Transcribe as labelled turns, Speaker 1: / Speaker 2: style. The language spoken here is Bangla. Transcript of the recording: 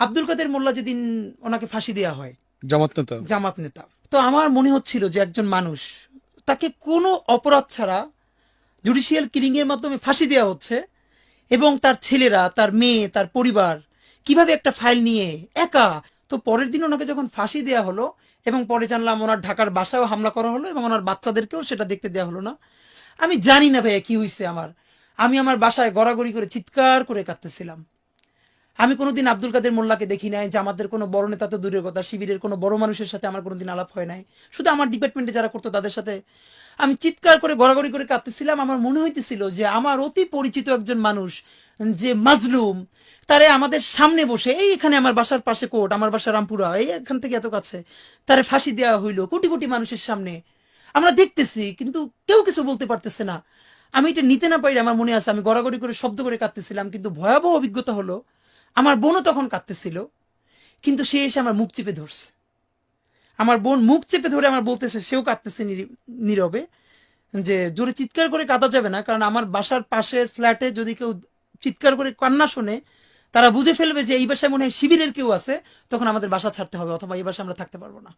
Speaker 1: আব্দুল কাদের মোল্লা যেদিন ওনাকে ফাঁসি দেওয়া হয়,
Speaker 2: জামাত
Speaker 1: নেতা, তো আমার মনে হচ্ছিল যে একজন মানুষ, তাকে কোনো অপরাধ ছাড়া জুডিশিয়াল কিলিং এর মাধ্যমে ফাঁসি দেওয়া হচ্ছে, এবং তার ছেলেরা, তার মেয়ে, তার পরিবার কিভাবে একটা ফাইল নিয়ে একা। তো পরের দিন ওনাকে যখন ফাঁসি দেওয়া হলো, এবং পরে জানলাম ওনার ঢাকার বাসায়ও হামলা করা হলো, এবং ওনার বাচ্চাদেরকেও সেটা দেখতে দেওয়া হলো না। আমি জানি না ভাইয়া কি হয়েছে আমি আমার বাসায় গড়াগড়ি করে চিৎকার করে কাঁদতেছিলাম। আমি কোনোদিন আব্দুল কাদের মোল্লাকে দেখি নাই, যে আমাদের কোনো বড় নেতা তো দূরের কথা, শিবিরের কোনো বড় মানুষের সাথে আমার কোনোদিন আলাপ হয় নাই। শুধু আমার ডিপার্টমেন্টে যারা করতো তাদের সাথে আমি চিৎকার করে গড়াগড়ি করে কাঁদতেছিলাম। আমার মনে হইতেছিল যে আমার অতি পরিচিত একজন মানুষ, যে মাজলুম, তারে আমাদের সামনে বসে, এই এখানে আমার বাসার পাশে কোর্ট, আমার বাসা রামপুরা, এই এখান থেকে এত কাছে, তারে ফাঁসি দেওয়া হইলো কোটি কোটি মানুষের সামনে। আমরা দেখতেছি কিন্তু কেউ কিছু বলতে পারতেছে না। আমি এটা নিতে না পারি, আমার মনে আছে আমি গড়াগড়ি করে শব্দ করে কাঁদতেছিলাম। কিন্তু ভয়াবহ অভিজ্ঞতা হলো, আমার বোনও তখন কাঁদতেছিল, কিন্তু সে এসে আমার মুখ চেপে ধরছে। আমার বোন মুখ চেপে ধরে আমার বলতেছে, সেও কাঁদতেছে নীরবে, যে জোরে চিৎকার করে কাঁদা যাবে না, কারণ আমার বাসার পাশের ফ্ল্যাটে যদি কেউ চিৎকার করে কান্না শোনে, তারা বুঝে ফেলবে যে এই বাসায় মনে হয় শিবিরের কেউ আছে, তখন আমাদের বাসা ছাড়তে হবে, অথবা এই বাসায় আমরা থাকতে পারবো না।